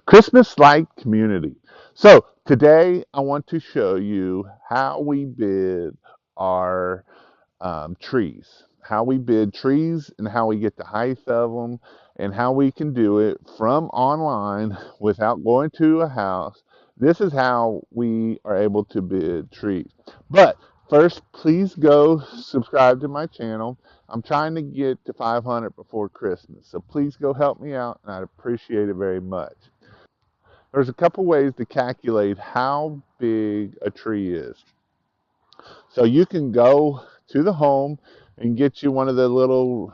Christmas-like community. So today I want to show you how we bid our trees, how we bid trees and how we get the height of them and how we can do it from online without going to a house. This is how we are able to bid trees. But first, please go subscribe to my channel. I'm trying to get to 500 before Christmas. So please go help me out and I'd appreciate it very much. There's a couple ways to calculate how big a tree is. So you can go to the home and get you one of the little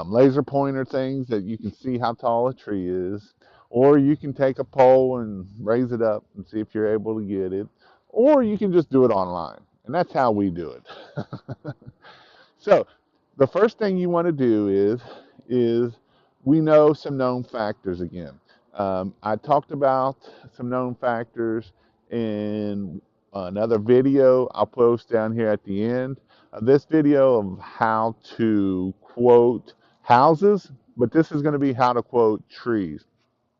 laser pointer things that you can see how tall a tree is, or you can take a pole and raise it up and see if you're able to get it, or you can just do it online, and that's how we do it. So the first thing you want to do is we know some known factors again. I talked about some known factors in another video I'll post down here at the end of this video of how to quote houses, but this is going to be how to quote trees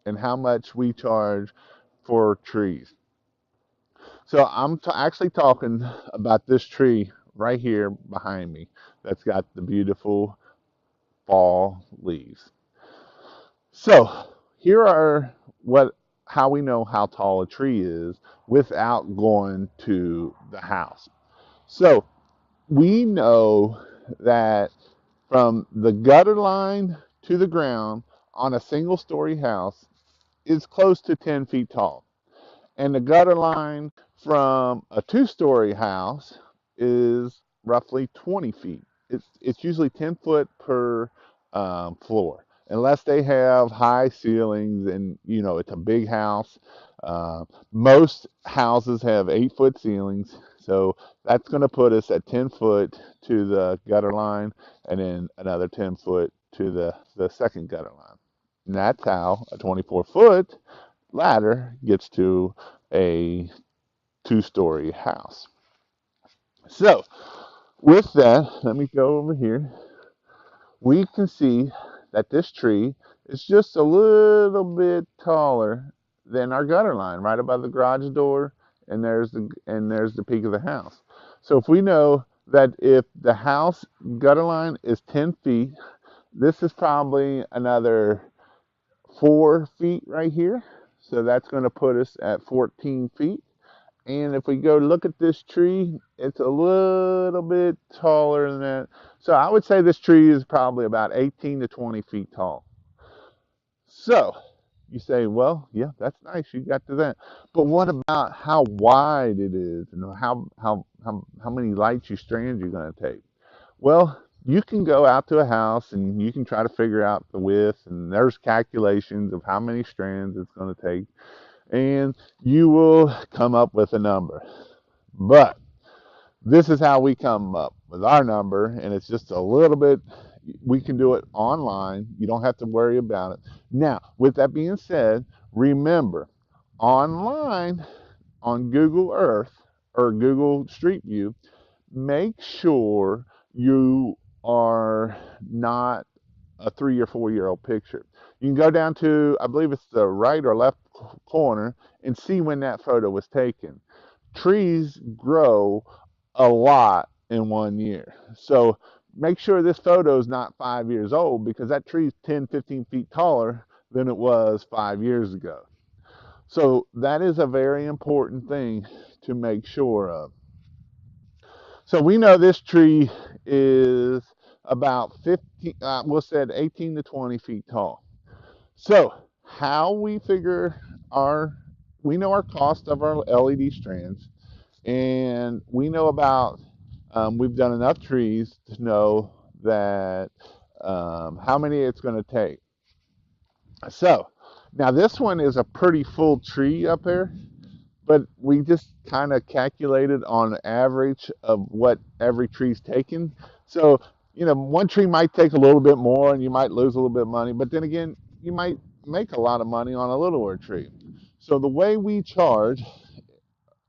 and how much we charge for trees. So I'm actually talking about this tree right here behind me that's got the beautiful fall leaves. So here are what how we know how tall a tree is without going to the house. So we know that from the gutter line to the ground on a single story house is close to 10 feet tall. And the gutter line from a two-story house is roughly 20 feet. It's usually 10 foot per floor, unless they have high ceilings and it's a big house. Most houses have 8-foot ceilings, so that's going to put us at 10 foot to the gutter line, and then another 10 foot to the second gutter line. And that's how a 24-foot ladder gets to a two-story house. So with that, let me go over here. We can see that this tree is just a little bit taller than our gutter line, right above the garage door, and there's the peak of the house. So if we know that if the house gutter line is 10 feet, this is probably another 4 feet right here. So that's going to put us at 14 feet. And if we go look at this tree, it's a little bit taller than that. So I would say this tree is probably about 18 to 20 feet tall. So you say, well, yeah, that's nice. You got to that. But what about how wide it is and how many light you strands you're going to take? Well, you can go out to a house and you can try to figure out the width, and there's calculations of how many strands it's going to take, and you will come up with a number. But this is how we come up with our number, and it's just a little bit, we can do it online. You don't have to worry about it. Now, with that being said, remember, online on Google Earth or Google Street View, make sure you are not a 3 or 4 year old picture. You can go down to, I believe it's the right or left corner, and see when that photo was taken. Trees grow a lot in 1 year. So make sure this photo is not 5 years old, because that tree is 10, 15 feet taller than it was 5 years ago. So that is a very important thing to make sure of. So we know this tree is about 15, we'll say 18 to 20 feet tall. So how we figure we know our cost of our LED strands, and we know about, we've done enough trees to know that how many it's going to take. So now this one is a pretty full tree up there, but we just kind of calculated on average of what every tree's taken. So, one tree might take a little bit more and you might lose a little bit of money, but then again, you might make a lot of money on a littler tree. So the way we charge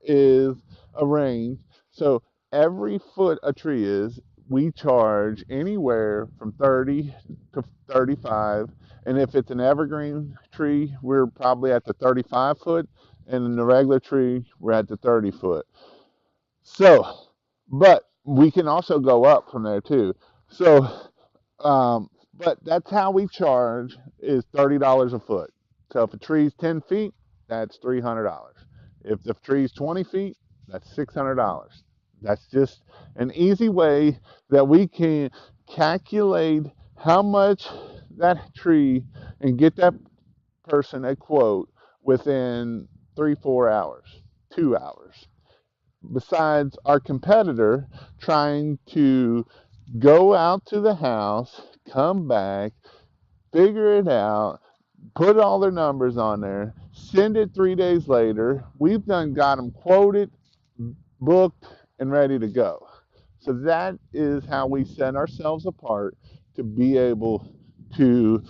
is a range. So every foot a tree is, we charge anywhere from 30 to 35, And if it's an evergreen tree, we're probably at the 35 foot, and in the regular tree, we're at the 30 foot. So, but we can also go up from there too. So, but that's how we charge is $30 a foot. So if a tree's 10 feet, that's $300. If the tree's 20 feet, that's $600. That's just an easy way that we can calculate how much that tree and get that person a quote within 3, 4 hours, 2 hours. Besides our competitor trying to go out to the house, come back, figure it out, put all their numbers on there, send it 3 days later. We've done got them quoted, booked, and ready to go. So that is how we set ourselves apart to be able to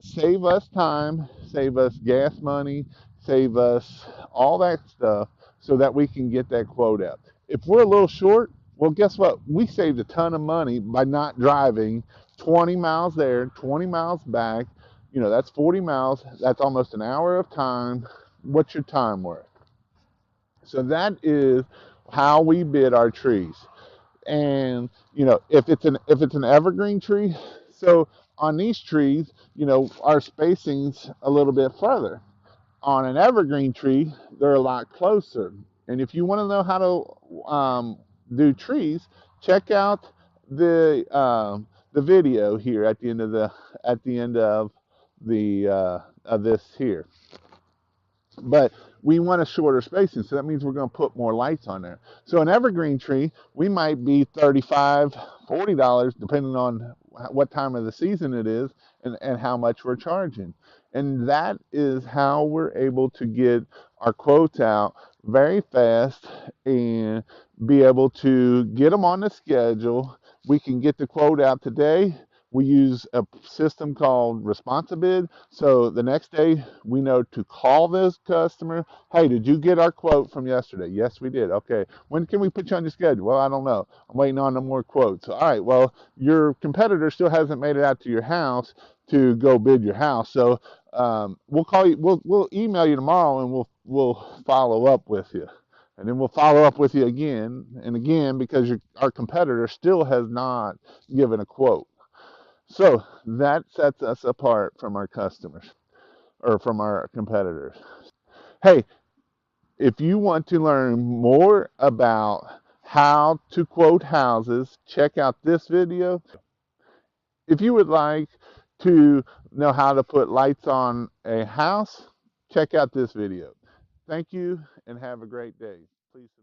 save us time, save us gas money, save us all that stuff so that we can get that quote out. If we're a little short, well, guess what? We saved a ton of money by not driving 20 miles there, 20 miles back. You know, that's 40 miles. That's almost an hour of time. What's your time worth? So that is how we bid our trees. And you know, if it's an evergreen tree, so on these trees, you know, our spacing's a little bit further. On an evergreen tree, they're a lot closer. And if you want to know how to do trees, check out the video here at the end of this here. But we want a shorter spacing, so that means we're going to put more lights on there. So an evergreen tree, we might be $35, $40, depending on what time of the season it is and how much we're charging. And that is how we're able to get our quotes out very fast and be able to get them on the schedule. We can get the quote out today. We use a system called Responsibid. So the next day we know to call this customer. Hey, did you get our quote from yesterday? Yes, we did. Okay. When can we put you on your schedule? Well, I don't know. I'm waiting on no more quotes. All right. Well, your competitor still hasn't made it out to your house to go bid your house. So we'll call you. We'll email you tomorrow, and we'll follow up with you. And then we'll follow up with you again and again because our competitor still has not given a quote. So that sets us apart from our customers or from our competitors. Hey, if you want to learn more about how to quote houses, check out this video. If you would like to know how to put lights on a house, check out this video. Thank you and have a great day. Please subscribe.